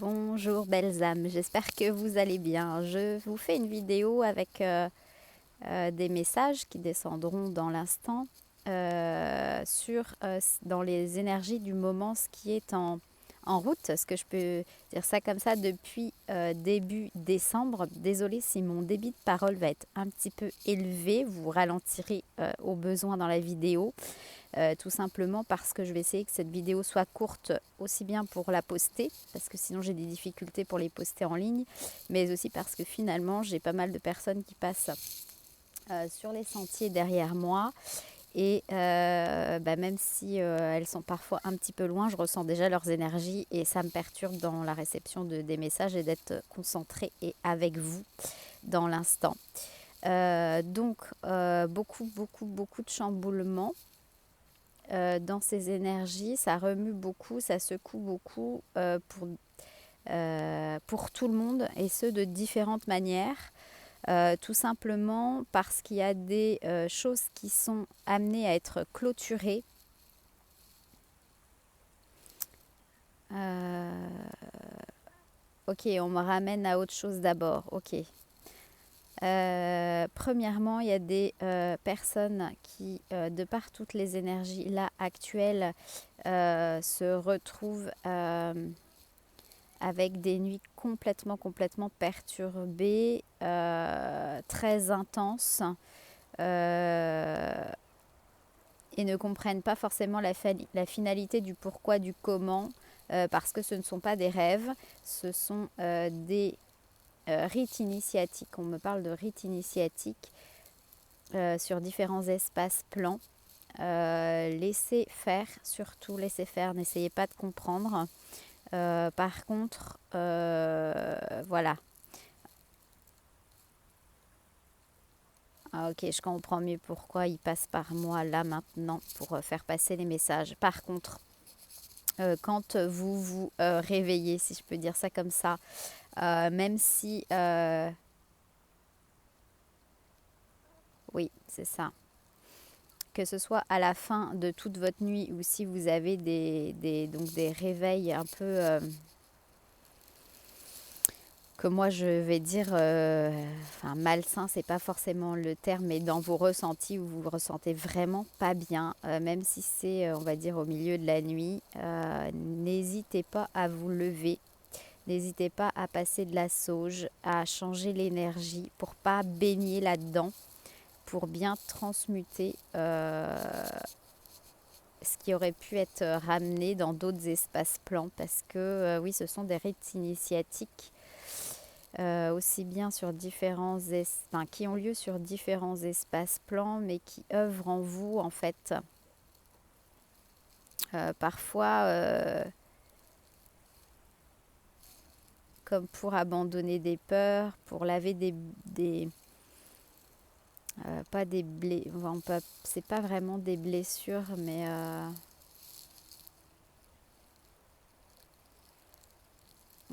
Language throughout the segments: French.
Bonjour belles âmes, j'espère que vous allez bien. Je vous fais une vidéo avec des messages qui descendront dans l'instant dans les énergies du moment, ce qui est en route. Est-ce que je peux dire ça comme ça depuis début décembre? Désolée si mon débit de parole va être un petit peu élevé, vous ralentirez au besoin dans la vidéo. Tout simplement parce que je vais essayer que cette vidéo soit courte aussi bien pour la poster, parce que sinon j'ai des difficultés pour les poster en ligne, mais aussi parce que finalement j'ai pas mal de personnes qui passent sur les sentiers derrière moi. Et même si elles sont parfois un petit peu loin, je ressens déjà leurs énergies et ça me perturbe dans la réception des messages et d'être concentrée et avec vous dans l'instant. Beaucoup de chamboulements dans ces énergies, ça remue beaucoup, ça secoue beaucoup pour tout le monde et ce de différentes manières. Tout simplement parce qu'il y a des choses qui sont amenées à être clôturées. Ok, on me ramène à autre chose d'abord. Ok. Premièrement, il y a des personnes qui, de par toutes les énergies là actuelles, se retrouvent avec des nuits complètement perturbées, très intenses, et ne comprennent pas forcément la finalité du pourquoi, du comment, parce que ce ne sont pas des rêves, ce sont des rites initiatiques. On me parle de rites initiatiques sur différents espaces plans. Laissez faire, surtout laissez faire, n'essayez pas de comprendre. Par contre, voilà. Ah, ok, je comprends mieux pourquoi il passe par moi là maintenant pour faire passer les messages. Par contre, quand vous vous réveillez, si je peux dire ça comme ça, même si... oui, c'est ça. Que ce soit à la fin de toute votre nuit ou si vous avez donc des réveils un peu... que moi je vais dire, enfin malsain, c'est pas forcément le terme, mais dans vos ressentis où vous vous ressentez vraiment pas bien, même si c'est, on va dire, au milieu de la nuit, n'hésitez pas à vous lever, n'hésitez pas à passer de la sauge, à changer l'énergie pour pas baigner là-dedans, pour bien transmuter ce qui aurait pu être ramené dans d'autres espaces plans, parce que oui, ce sont des rites initiatiques aussi bien sur qui ont lieu sur différents espaces plans, mais qui œuvrent en vous en fait. Parfois, comme pour abandonner des peurs, pour laver des pas des blessures, c'est pas vraiment des blessures, mais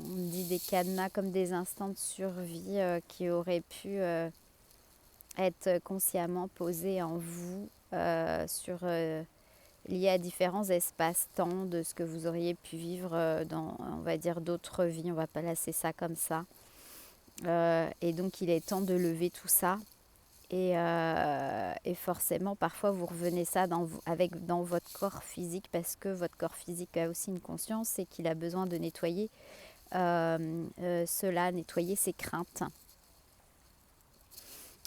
on dit des cadenas comme des instants de survie qui auraient pu être consciemment posés en vous liés à différents espaces-temps de ce que vous auriez pu vivre dans, on va dire, d'autres vies. On va pas laisser ça comme ça. Et donc, il est temps de lever tout ça. Et forcément, parfois, vous revenez ça dans votre corps physique parce que votre corps physique a aussi une conscience et qu'il a besoin de nettoyer cela, nettoyer ses craintes.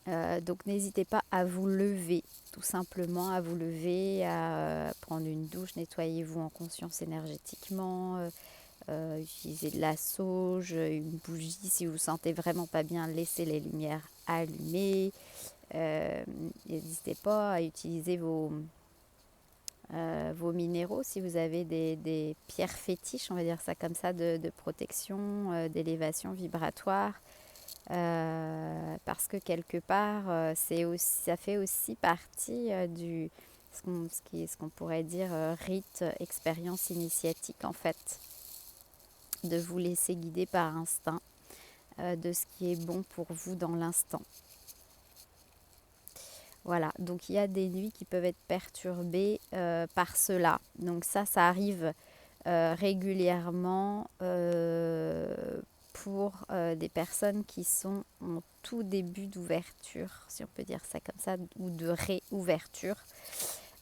Donc n'hésitez pas à vous lever, tout simplement à vous lever, à prendre une douche, nettoyez-vous en conscience énergétiquement, utilisez de la sauge, une bougie. Si vous ne vous sentez vraiment pas bien, laissez les lumières allumées. N'hésitez pas à utiliser vos minéraux si vous avez des pierres fétiches, on va dire ça comme ça, de protection, d'élévation vibratoire. Parce que quelque part, ça fait aussi partie ce qu'on pourrait dire rite, expérience initiatique en fait, de vous laisser guider par instinct de ce qui est bon pour vous dans l'instant. Voilà, donc il y a des nuits qui peuvent être perturbées par cela. Donc ça arrive régulièrement pour des personnes qui sont en tout début d'ouverture, si on peut dire ça comme ça, ou de réouverture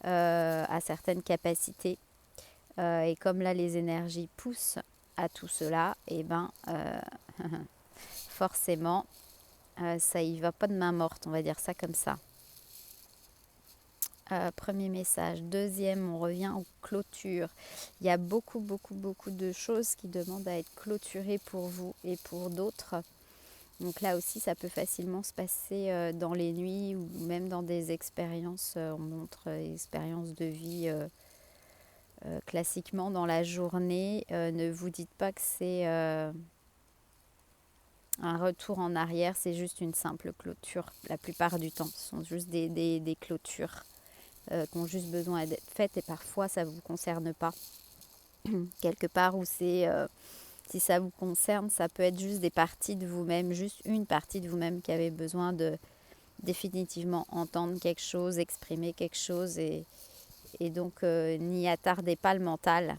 à certaines capacités. Et comme là, les énergies poussent à tout cela, et ben forcément, ça y va pas de main morte, on va dire ça comme ça. Premier message. Deuxième, on revient aux clôtures. Il y a beaucoup de choses qui demandent à être clôturées pour vous et pour d'autres. Donc là aussi, ça peut facilement se passer dans les nuits ou même dans des expériences, on montre expériences de vie classiquement dans la journée. Ne vous dites pas que c'est un retour en arrière, c'est juste une simple clôture. La plupart du temps, ce sont juste des clôtures qui ont juste besoin d'être faites et parfois ça ne vous concerne pas. Quelque part où c'est, si ça vous concerne, ça peut être juste des parties de vous-même, juste une partie de vous-même qui avait besoin de définitivement entendre quelque chose, exprimer quelque chose et donc n'y attardez pas le mental.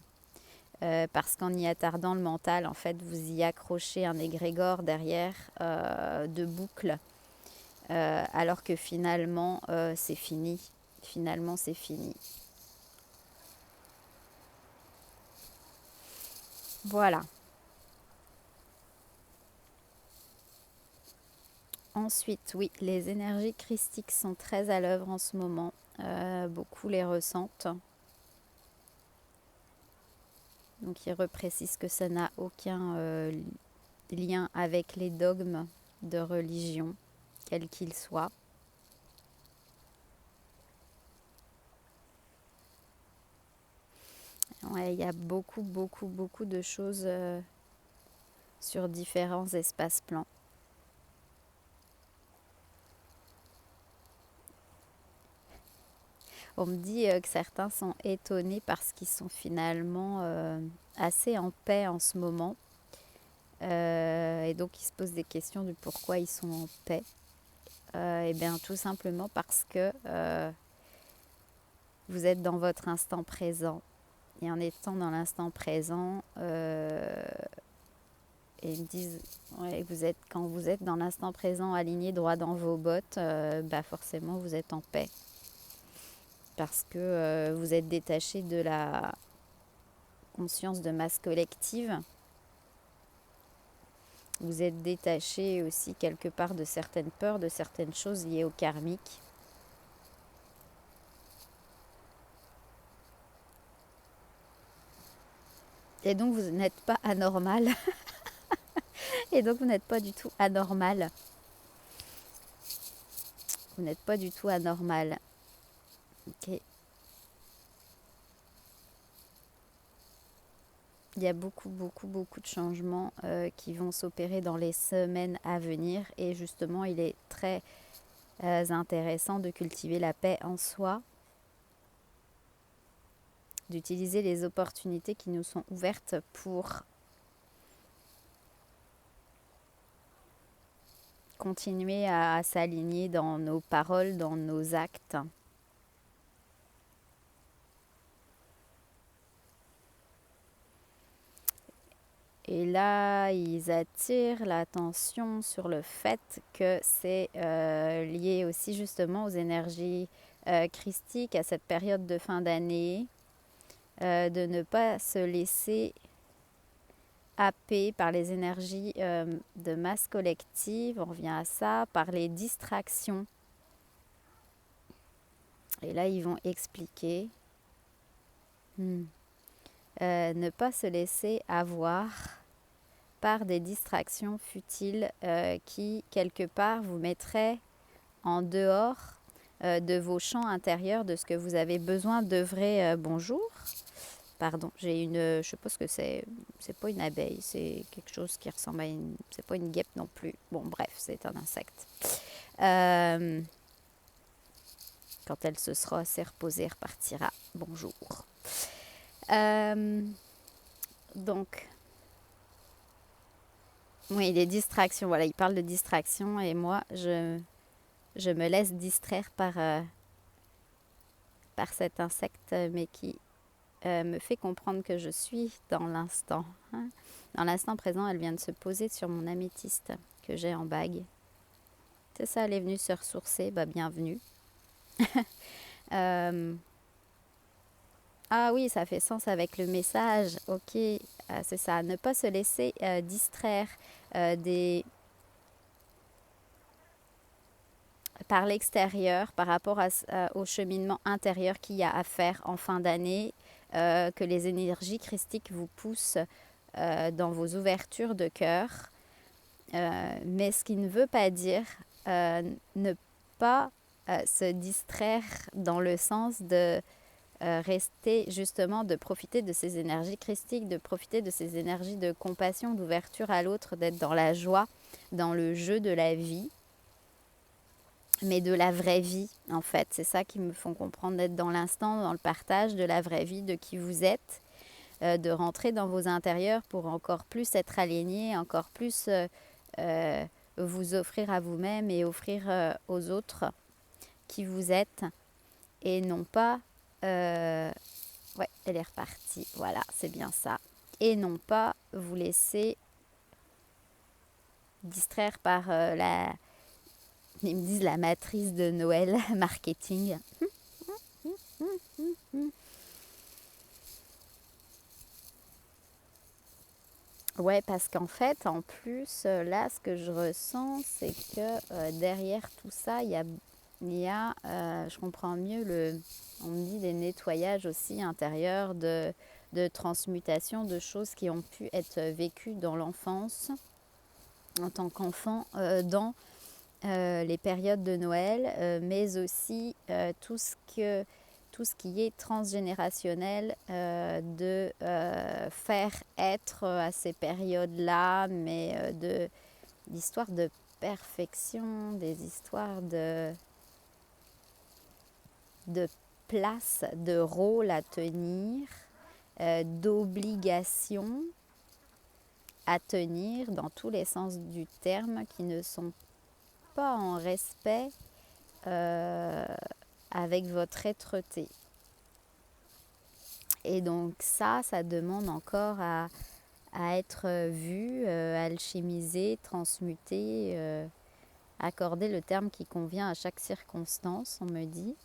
Parce qu'en y attardant le mental, en fait, vous y accrochez un égrégore derrière de boucles, alors que finalement, c'est fini. Finalement, c'est fini. Voilà. Ensuite, oui, les énergies christiques sont très à l'œuvre en ce moment. Beaucoup les ressentent. Donc, il reprécise que ça n'a aucun lien avec les dogmes de religion, quels qu'ils soient. Ouais, il y a beaucoup de choses sur différents espaces-plans. On me dit que certains sont étonnés parce qu'ils sont finalement assez en paix en ce moment. Et donc ils se posent des questions du pourquoi ils sont en paix. Et bien tout simplement parce que vous êtes dans votre instant présent. Et en étant dans l'instant présent, et ils me disent, ouais, quand vous êtes dans l'instant présent, aligné droit dans vos bottes, forcément vous êtes en paix. Parce que vous êtes détaché de la conscience de masse collective. Vous êtes détaché aussi quelque part de certaines peurs, de certaines choses liées au karmique. Et donc vous n'êtes pas anormal. Et donc vous n'êtes pas du tout anormal. Vous n'êtes pas du tout anormal. Ok. Il y a beaucoup de changements qui vont s'opérer dans les semaines à venir. Et justement, il est très intéressant de cultiver la paix en soi, d'utiliser les opportunités qui nous sont ouvertes pour continuer à s'aligner dans nos paroles, dans nos actes. Et là, ils attirent l'attention sur le fait que c'est lié aussi justement aux énergies christiques, à cette période de fin d'année, de ne pas se laisser happer par les énergies de masse collective, on revient à ça, par les distractions. Et là, ils vont expliquer. Ne pas se laisser avoir par des distractions futiles qui, quelque part, vous mettraient en dehors de vos champs intérieurs, de ce que vous avez besoin d'œuvrer. Bonjour. Pardon, j'ai une, je suppose que c'est pas une abeille, c'est quelque chose qui ressemble à une, c'est pas une guêpe non plus. Bon, bref, c'est un insecte. Quand elle se sera assez reposée, elle repartira. Bonjour. Donc, oui, les distractions. Voilà, il parle de distractions et moi, je me laisse distraire par cet insecte, mais qui me fait comprendre que je suis dans l'instant. Hein. Dans l'instant présent, elle vient de se poser sur mon améthyste que j'ai en bague. C'est ça, elle est venue se ressourcer, bah bienvenue. Euh, ah oui, ça fait sens avec le message, ok, c'est ça, ne pas se laisser distraire des, par l'extérieur par rapport au cheminement intérieur qu'il y a à faire en fin d'année, que les énergies christiques vous poussent dans vos ouvertures de cœur. Mais ce qui ne veut pas dire ne pas se distraire dans le sens de rester justement, de profiter de ces énergies christiques, de profiter de ces énergies de compassion, d'ouverture à l'autre, d'être dans la joie, dans le jeu de la vie, mais de la vraie vie en fait. C'est ça qui me font comprendre, d'être dans l'instant, dans le partage de la vraie vie, de qui vous êtes, de rentrer dans vos intérieurs pour encore plus être aligné, encore plus vous offrir à vous-même et offrir aux autres qui vous êtes, et non pas... ouais, elle est repartie. Voilà, c'est bien ça. Et non pas vous laisser distraire par la... Ils me disent la matrice de Noël marketing. Ouais, parce qu'en fait, en plus, là, ce que je ressens, c'est que derrière tout ça, je comprends mieux on me dit des nettoyages aussi intérieurs de transmutation de choses qui ont pu être vécues dans l'enfance, en tant qu'enfant, dans les périodes de Noël, mais aussi tout ce qui est transgénérationnel, de faire être à ces périodes-là, mais de l'histoire de perfection, des histoires de place, de rôle à tenir, d'obligations à tenir dans tous les sens du terme, qui ne sont pas en respect euh, avec votre être-té. Et donc ça demande encore à être vu, alchimisé, transmuté, accorder le terme qui convient à chaque circonstance, on me dit.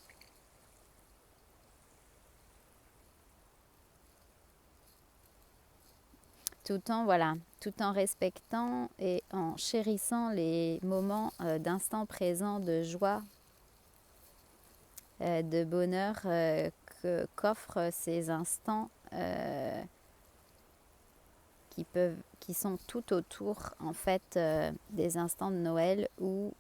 Tout en respectant et en chérissant les moments d'instant présent, de joie, de bonheur qu'offrent ces instants qui sont tout autour en fait des instants de Noël, où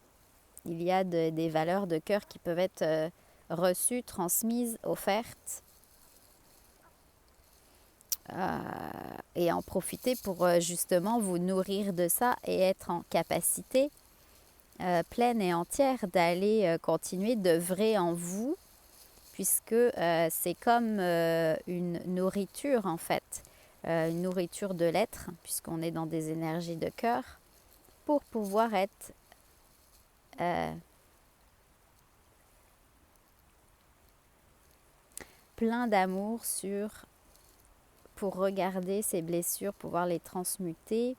il y a des valeurs de cœur qui peuvent être reçues, transmises, offertes, et en profiter pour justement vous nourrir de ça et être en capacité pleine et entière d'aller continuer d'œuvrer en vous, puisque c'est comme une nourriture en fait, une nourriture de l'être, puisqu'on est dans des énergies de cœur, pour pouvoir être plein d'amour pour regarder ces blessures, pouvoir les transmuter.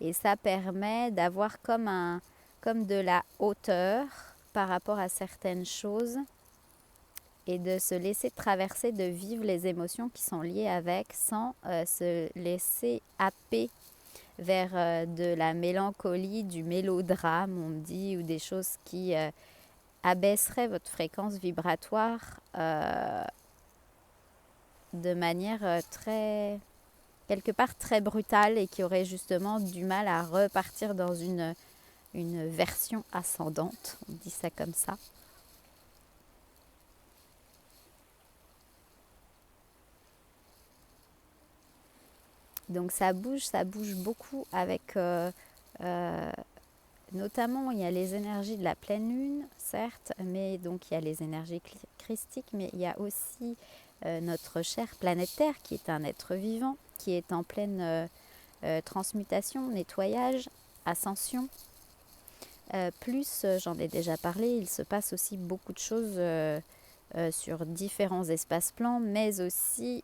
Et ça permet d'avoir comme de la hauteur par rapport à certaines choses, et de se laisser traverser, de vivre les émotions qui sont liées avec, sans se laisser happer vers de la mélancolie, du mélodrame, on me dit, ou des choses qui abaisseraient votre fréquence vibratoire de manière quelque part très brutale, et qui auraient justement du mal à repartir dans une version ascendante, on dit ça comme ça. Donc ça bouge beaucoup avec notamment, il y a les énergies de la pleine lune, certes, mais donc il y a les énergies christiques, mais il y a aussi notre chère planète Terre, qui est un être vivant, qui est en pleine transmutation, nettoyage, ascension. Plus, j'en ai déjà parlé, il se passe aussi beaucoup de choses sur différents espaces-plans, mais aussi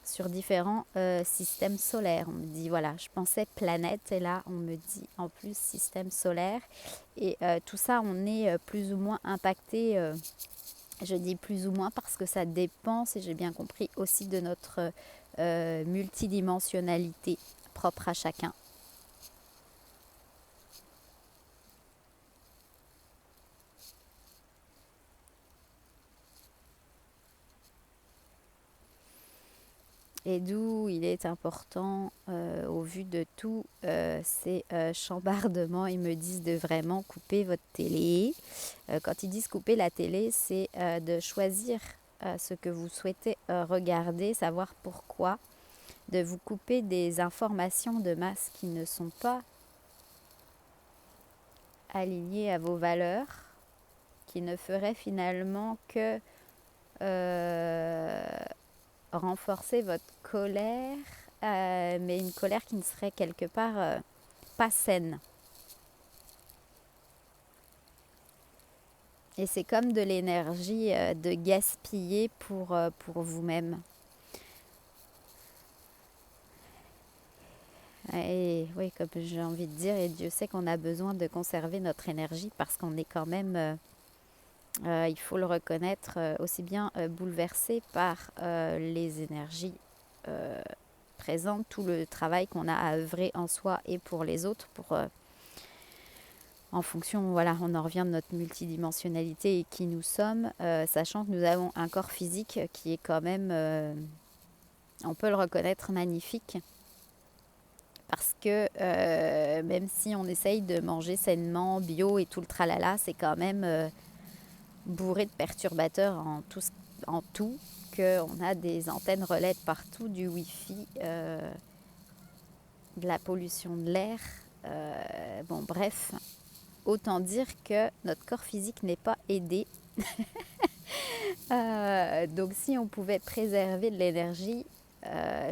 sur différents systèmes solaires. On me dit, voilà, je pensais planète et là on me dit en plus système solaire. Et tout ça, on est plus ou moins impacté. Je dis plus ou moins parce que ça dépend, si j'ai bien compris, aussi de notre multidimensionnalité propre à chacun. Et d'où il est important, au vu de tous ces chambardements, ils me disent de vraiment couper votre télé. Quand ils disent couper la télé, c'est de choisir ce que vous souhaitez regarder, savoir pourquoi, de vous couper des informations de masse qui ne sont pas alignées à vos valeurs, qui ne feraient finalement que renforcer votre colère, mais une colère qui ne serait quelque part pas saine. Et c'est comme de l'énergie de gaspiller pour vous-même. Et oui, comme j'ai envie de dire, et Dieu sait qu'on a besoin de conserver notre énergie parce qu'on est quand même, il faut le reconnaître, aussi bien bouleversé par les énergies présentes, tout le travail qu'on a à œuvrer en soi et pour les autres, en fonction, voilà, on en revient de notre multidimensionnalité et qui nous sommes, sachant que nous avons un corps physique qui est quand même, on peut le reconnaître, magnifique. Parce que même si on essaye de manger sainement, bio et tout le tralala, c'est quand même bourré de perturbateurs en tout, qu'on a des antennes relais de partout, du wifi, de la pollution de l'air. Bon, bref, autant dire que notre corps physique n'est pas aidé. Donc si on pouvait préserver de l'énergie,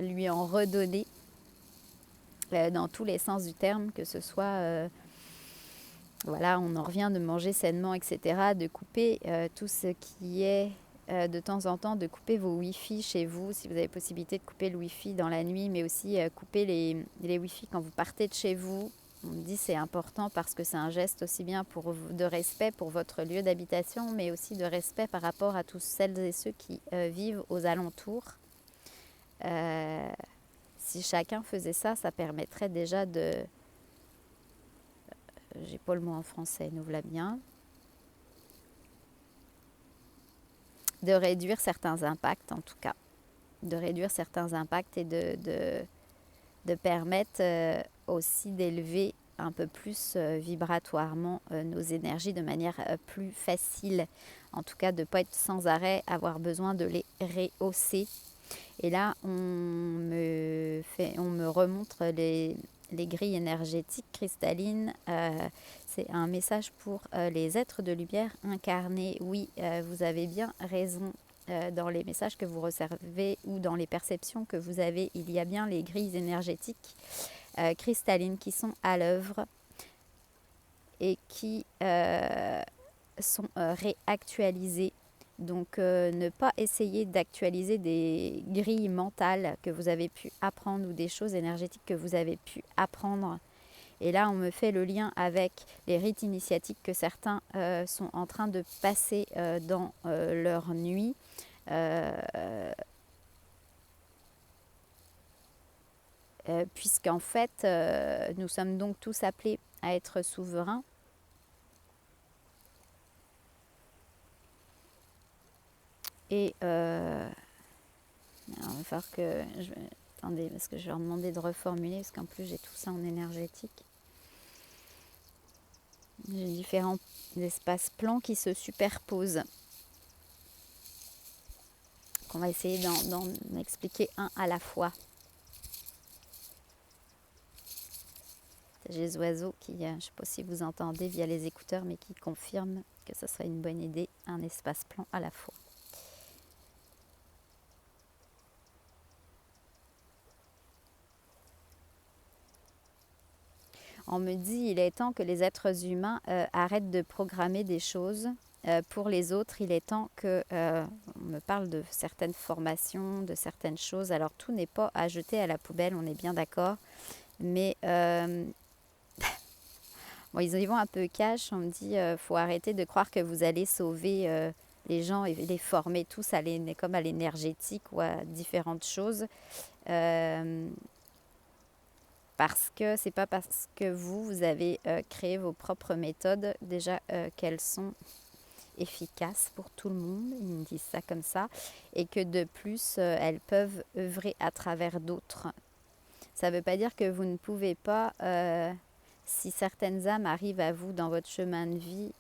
lui en redonner dans tous les sens du terme, que ce soit, voilà, on en revient de manger sainement, etc., de couper tout ce qui est de temps en temps, de couper vos Wi-Fi chez vous, si vous avez possibilité de couper le Wi-Fi dans la nuit, mais aussi couper les Wi-Fi quand vous partez de chez vous. On me dit c'est important parce que c'est un geste aussi bien de respect pour votre lieu d'habitation, mais aussi de respect par rapport à tous celles et ceux qui vivent aux alentours. Si chacun faisait ça, ça permettrait déjà de... J'ai pas le mot en français, nous voilà bien. De réduire certains impacts en tout cas. De réduire certains impacts et de permettre aussi d'élever un peu plus vibratoirement nos énergies de manière plus facile. En tout cas, de ne pas être sans arrêt, avoir besoin de les rehausser. Et là, on me remontre les grilles énergétiques cristallines. C'est un message pour les êtres de lumière incarnés. Oui, vous avez bien raison. Dans les messages que vous recevez ou dans les perceptions que vous avez, il y a bien les grilles énergétiques cristallines qui sont à l'œuvre et qui sont réactualisées. Donc ne pas essayer d'actualiser des grilles mentales que vous avez pu apprendre ou des choses énergétiques que vous avez pu apprendre. Et là, on me fait le lien avec les rites initiatiques que certains sont en train de passer dans leur nuit. Puisqu'en fait, nous sommes donc tous appelés à être souverains. Et il va falloir que... Attendez, parce que je vais leur demander de reformuler, parce qu'en plus j'ai tout ça en énergétique. J'ai différents espaces plans qui se superposent. On va essayer d'en expliquer un à la fois. J'ai les oiseaux qui, je ne sais pas si vous entendez via les écouteurs, mais qui confirment que ce serait une bonne idée, un espace plan à la fois. On me dit il est temps que les êtres humains arrêtent de programmer des choses pour les autres, il est temps que on me parle de certaines formations, de certaines choses. Alors tout n'est pas à jeter à la poubelle, on est bien d'accord. Mais bon, ils y vont un peu cash. On me dit, faut arrêter de croire que vous allez sauver les gens et les former tous comme à l'énergétique ou à différentes choses. Euh, Parce que c'est pas parce que vous avez créé vos propres méthodes déjà qu'elles sont efficaces pour tout le monde, ils me disent ça comme ça, et que de plus elles peuvent œuvrer à travers d'autres. Ça ne veut pas dire que vous ne pouvez pas, si certaines âmes arrivent à vous dans votre chemin de vie,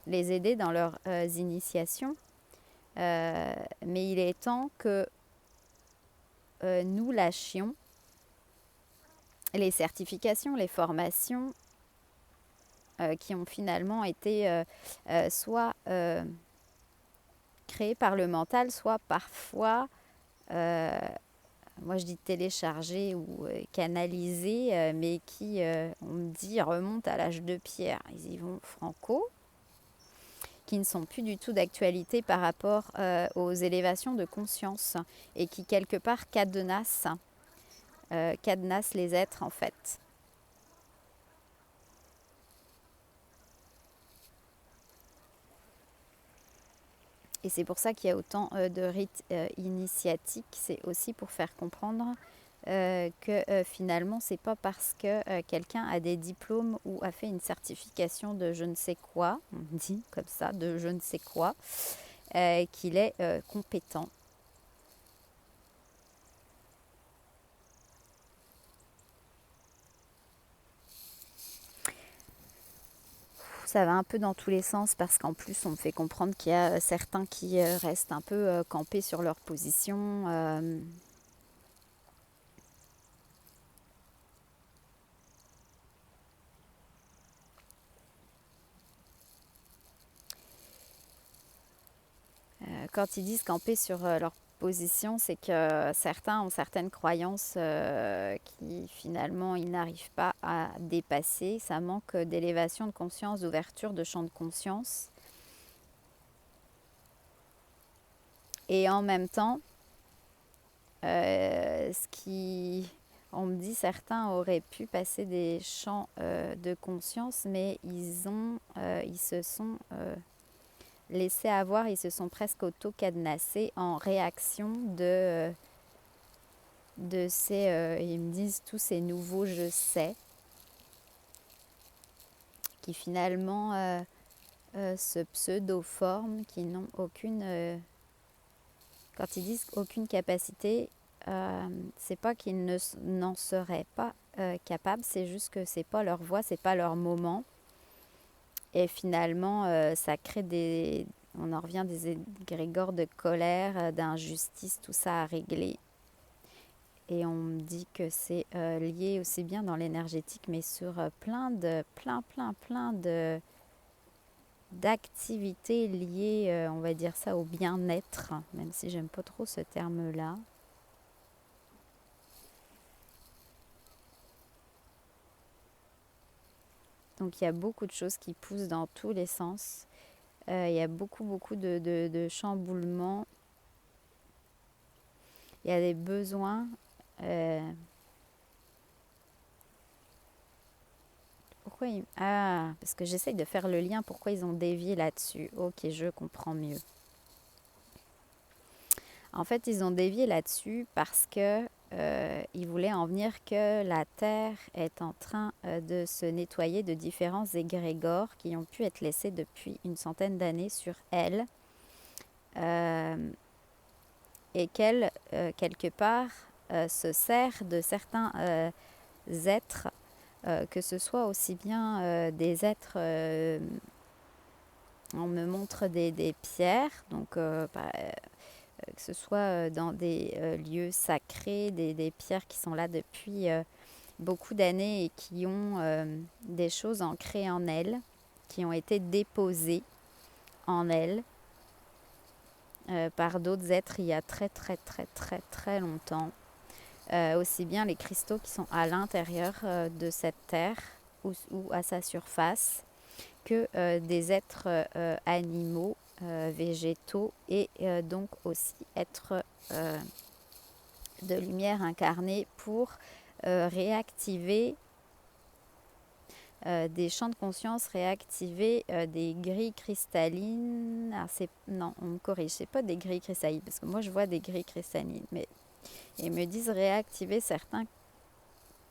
les aider dans leurs initiations. Mais il est temps que nous lâchions les certifications, les formations qui ont finalement été soit créées par le mental, soit parfois, moi je dis téléchargées ou canalisées, mais qui, on me dit, remontent à l'âge de pierre. Ils y vont franco, qui ne sont plus du tout d'actualité par rapport aux élévations de conscience et qui quelque part cadenassent les êtres en fait. Et c'est pour ça qu'il y a autant de rites initiatiques. C'est aussi pour faire comprendre que finalement, c'est pas parce que quelqu'un a des diplômes ou a fait une certification de je ne sais quoi, on dit comme ça, de je ne sais quoi, qu'il est compétent. Ça va un peu dans tous les sens parce qu'en plus on me fait comprendre qu'il y a certains qui restent un peu campés sur leur position. Quand ils disent camper sur leur position, c'est que certains ont certaines croyances qui finalement ils n'arrivent pas à dépasser. Ça manque d'élévation de conscience, d'ouverture de champ de conscience. Et en même temps, on me dit, certains auraient pu passer des champs de conscience, mais ils se sont laissés avoir, ils se sont presque auto-cadenassés en réaction de ces, ils me disent tous ces nouveaux je sais, qui finalement se pseudo-forment, qui n'ont aucune, quand ils disent aucune capacité, c'est pas qu'ils n'en seraient pas capables, c'est juste que c'est pas leur voix, c'est pas leur moment. Et finalement, ça crée on en revient des égrégores de colère, d'injustice, tout ça à régler. Et on me dit que c'est lié aussi bien dans l'énergétique, mais sur plein de d'activités liées, on va dire ça, au bien-être, même si j'aime pas trop ce terme-là. Donc il y a beaucoup de choses qui poussent dans tous les sens. Il y a beaucoup de chamboulements. Il y a des besoins. Ah, parce que j'essaye de faire le lien. Pourquoi ils ont dévié là-dessus? Ok, je comprends mieux. En fait, ils ont dévié là-dessus parce que ils voulaient en venir que la Terre est en train de se nettoyer de différents égrégores qui ont pu être laissés depuis une centaine d'années sur elle. Et qu'elle, quelque part, se sert de certains êtres, que ce soit aussi bien des êtres, on me montre des pierres, donc que ce soit dans des lieux sacrés, des pierres qui sont là depuis beaucoup d'années et qui ont des choses ancrées en elles, qui ont été déposées en elles par d'autres êtres il y a très longtemps. Aussi bien les cristaux qui sont à l'intérieur de cette terre ou à sa surface. que des êtres animaux, végétaux et donc aussi êtres de lumière incarnée pour réactiver des champs de conscience, réactiver des grilles cristallines. Alors non, on me corrige, c'est pas des grilles cristallines, parce que moi je vois des grilles cristallines, mais ils me disent réactiver certains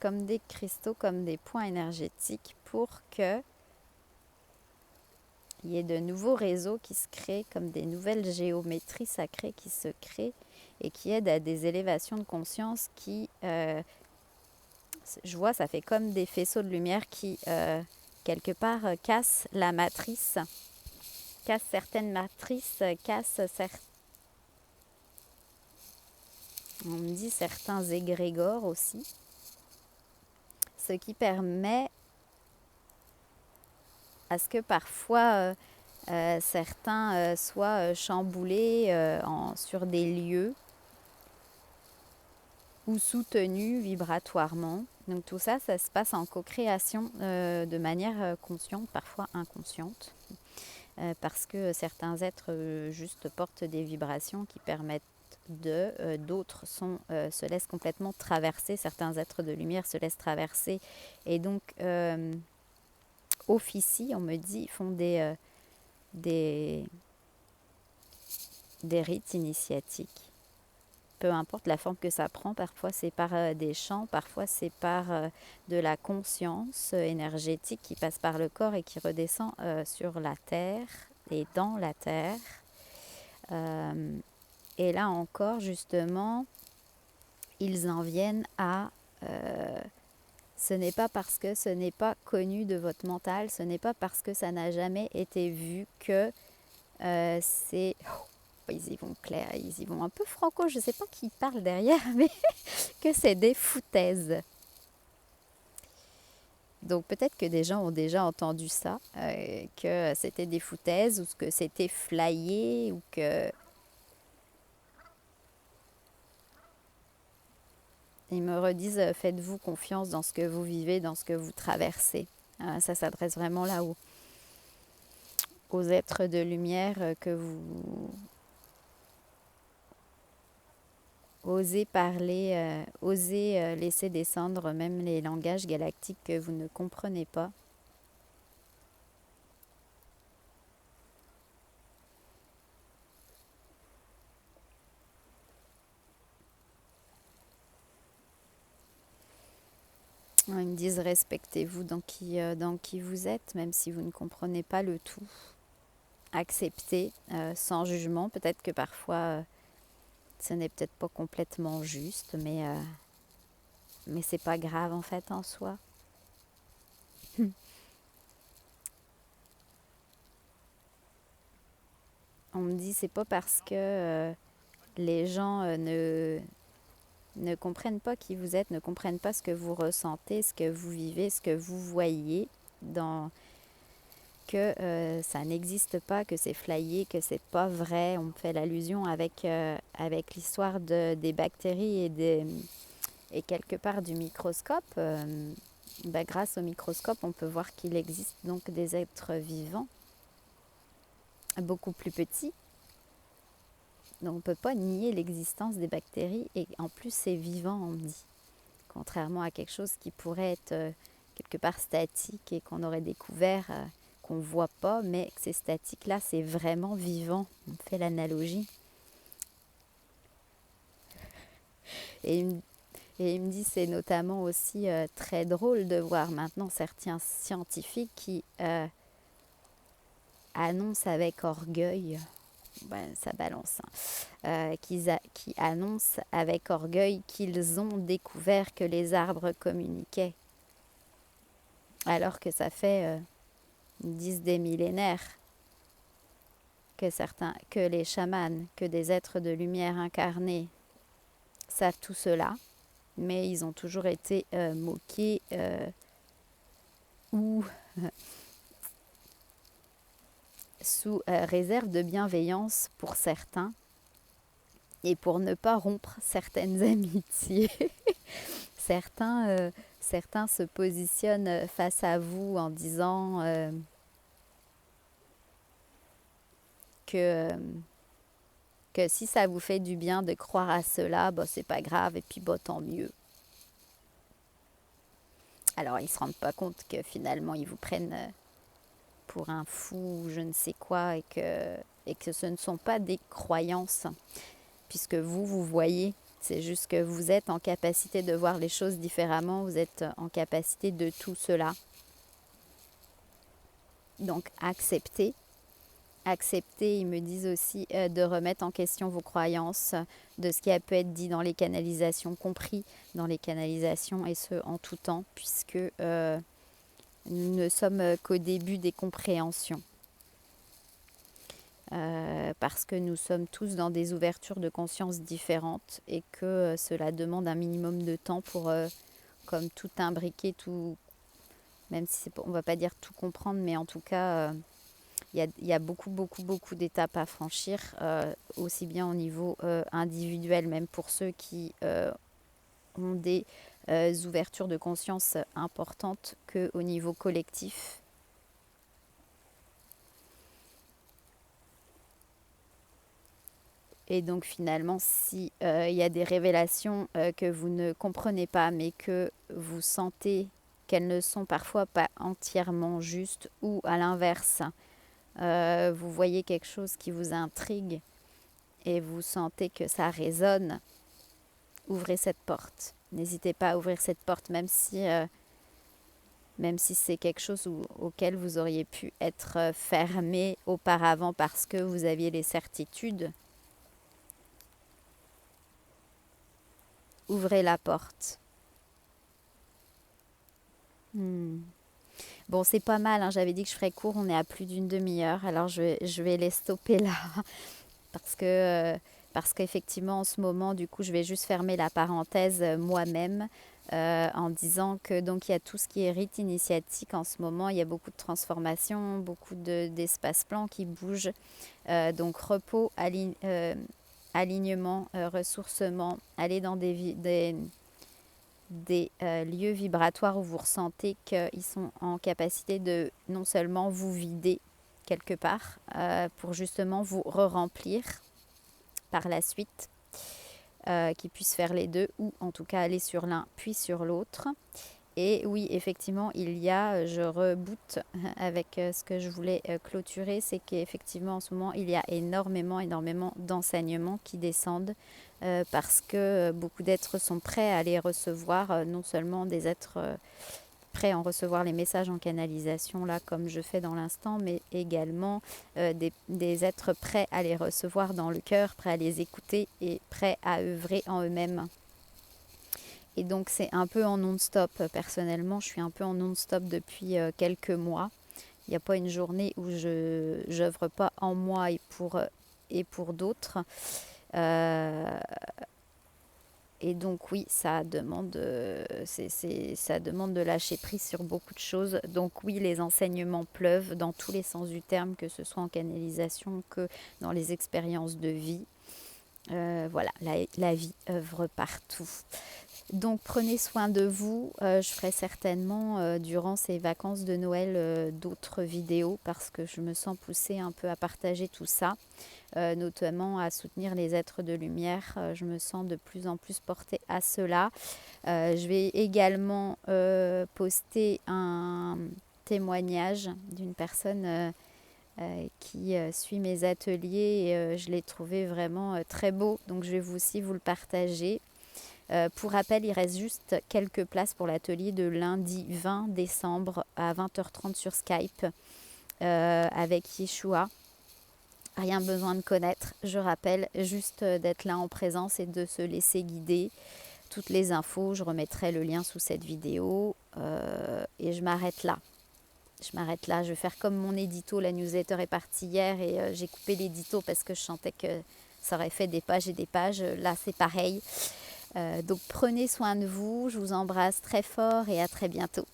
comme des cristaux, comme des points énergétiques pour que il y ait de nouveaux réseaux qui se créent, comme des nouvelles géométries sacrées qui se créent et qui aident à des élévations de conscience qui, je vois, ça fait comme des faisceaux de lumière qui, quelque part, cassent la matrice, cassent certaines matrices, cassent on me dit certains égrégores aussi, ce qui permet à ce que parfois certains soient chamboulés sur des lieux ou soutenus vibratoirement. Donc tout ça, ça se passe en co-création de manière consciente, parfois inconsciente, parce que certains êtres juste portent des vibrations qui permettent d'autres se laissent complètement traverser, certains êtres de lumière se laissent traverser et donc officient, on me dit, font des rites initiatiques. Peu importe la forme que ça prend, parfois c'est par des chants, parfois c'est par de la conscience énergétique qui passe par le corps et qui redescend sur la terre et dans la terre. Et là encore, justement, ils en viennent à... ce n'est pas parce que ce n'est pas connu de votre mental, ce n'est pas parce que ça n'a jamais été vu que c'est... ils y vont clair, ils y vont un peu franco, je ne sais pas qui parle derrière, mais que c'est des foutaises. Donc peut-être que des gens ont déjà entendu ça, que c'était des foutaises ou que c'était flyé ou que... Ils me redisent, faites-vous confiance dans ce que vous vivez, dans ce que vous traversez. Ça s'adresse vraiment là aux êtres de lumière que vous osez parler, osez laisser descendre même les langages galactiques que vous ne comprenez pas. Ils me disent respectez-vous dans qui vous êtes, même si vous ne comprenez pas le tout. Acceptez sans jugement. Peut-être que parfois ce n'est peut-être pas complètement juste, mais c'est pas grave en fait en soi. On me dit c'est pas parce que les gens ne comprennent pas qui vous êtes, ne comprennent pas ce que vous ressentez, ce que vous vivez, ce que vous voyez, que ça n'existe pas, que c'est flyé, que c'est pas vrai. On me fait l'allusion avec l'histoire des bactéries et quelque part du microscope. Grâce au microscope, on peut voir qu'il existe donc des êtres vivants, beaucoup plus petits. Donc on ne peut pas nier l'existence des bactéries et en plus c'est vivant, on me dit. Contrairement à quelque chose qui pourrait être quelque part statique et qu'on aurait découvert, qu'on ne voit pas, mais que c'est statique, là c'est vraiment vivant. On fait l'analogie. Et il me dit c'est notamment aussi très drôle de voir maintenant certains scientifiques qui annoncent avec orgueil, ça balance, qui annoncent avec orgueil qu'ils ont découvert que les arbres communiquaient. Alors que ça fait, ils disent des millénaires, que les chamans, que des êtres de lumière incarnés savent tout cela, mais ils ont toujours été moqués ou sous réserve de bienveillance pour certains et pour ne pas rompre certaines amitiés. Certains se positionnent face à vous en disant que si ça vous fait du bien de croire à cela, bah, c'est pas grave et puis bah, tant mieux. Alors ils ne se rendent pas compte que finalement ils vous prennent pour un fou ou je ne sais quoi et que ce ne sont pas des croyances puisque vous voyez. C'est juste que vous êtes en capacité de voir les choses différemment, vous êtes en capacité de tout cela. Donc acceptez. Accepter, ils me disent aussi de remettre en question vos croyances, de ce qui a pu être dit dans les canalisations, compris dans les canalisations, et ce en tout temps, puisque nous ne sommes qu'au début des compréhensions. Parce que nous sommes tous dans des ouvertures de conscience différentes et que cela demande un minimum de temps pour, comme tout imbriquer, tout, même si on ne va pas dire tout comprendre, mais en tout cas... il y a beaucoup d'étapes à franchir, aussi bien au niveau individuel, même pour ceux qui ont des ouvertures de conscience importantes, qu'au niveau collectif. Et donc finalement, si il y a des révélations que vous ne comprenez pas, mais que vous sentez qu'elles ne sont parfois pas entièrement justes, ou à l'inverse, vous voyez quelque chose qui vous intrigue et vous sentez que ça résonne, ouvrez cette porte. N'hésitez pas à ouvrir cette porte, même si c'est quelque chose auquel vous auriez pu être fermé auparavant parce que vous aviez les certitudes. Ouvrez la porte. Bon, c'est pas mal, hein. J'avais dit que je ferais court, on est à plus d'une demi-heure, alors je vais les stopper là. Parce qu'effectivement, en ce moment, du coup, je vais juste fermer la parenthèse moi-même en disant que donc il y a tout ce qui est rite initiatique en ce moment. Il y a beaucoup de transformations, beaucoup d'espaces plans qui bougent. Donc repos, alignement, ressourcement, aller dans des lieux vibratoires où vous ressentez qu'ils sont en capacité de non seulement vous vider quelque part pour justement vous re-remplir par la suite, qui puissent faire les deux, ou en tout cas aller sur l'un puis sur l'autre. Et oui, effectivement, je reboote avec ce que je voulais clôturer, c'est qu'effectivement en ce moment il y a énormément d'enseignements qui descendent parce que beaucoup d'êtres sont prêts à les recevoir, non seulement des êtres prêts à en recevoir les messages en canalisation, là comme je fais dans l'instant, mais également des êtres prêts à les recevoir dans le cœur, prêts à les écouter et prêts à œuvrer en eux-mêmes. Et donc c'est un peu en non-stop. Personnellement, je suis un peu en non-stop depuis quelques mois. Il n'y a pas une journée où je n'œuvre pas en moi et pour d'autres. Et donc oui, ça demande de lâcher prise sur beaucoup de choses. Donc oui, les enseignements pleuvent dans tous les sens du terme, que ce soit en canalisation que dans les expériences de vie. Voilà, la vie œuvre partout. Donc prenez soin de vous. Je ferai certainement durant ces vacances de Noël d'autres vidéos parce que je me sens poussée un peu à partager tout ça, notamment à soutenir les êtres de lumière. Je me sens de plus en plus portée à cela. Je vais également poster un témoignage d'une personne qui suit mes ateliers et je l'ai trouvé vraiment très beau. Donc je vais aussi vous le partager. Pour rappel, il reste juste quelques places pour l'atelier de lundi 20 décembre à 20h30 sur Skype avec Yeshua. Rien besoin de connaître, je rappelle, juste d'être là en présence et de se laisser guider. Toutes les infos, je remettrai le lien sous cette vidéo et je m'arrête là. Je vais faire comme mon édito, la newsletter est partie hier et j'ai coupé l'édito parce que je sentais que ça aurait fait des pages et des pages. Là, c'est pareil. Donc prenez soin de vous, je vous embrasse très fort et à très bientôt.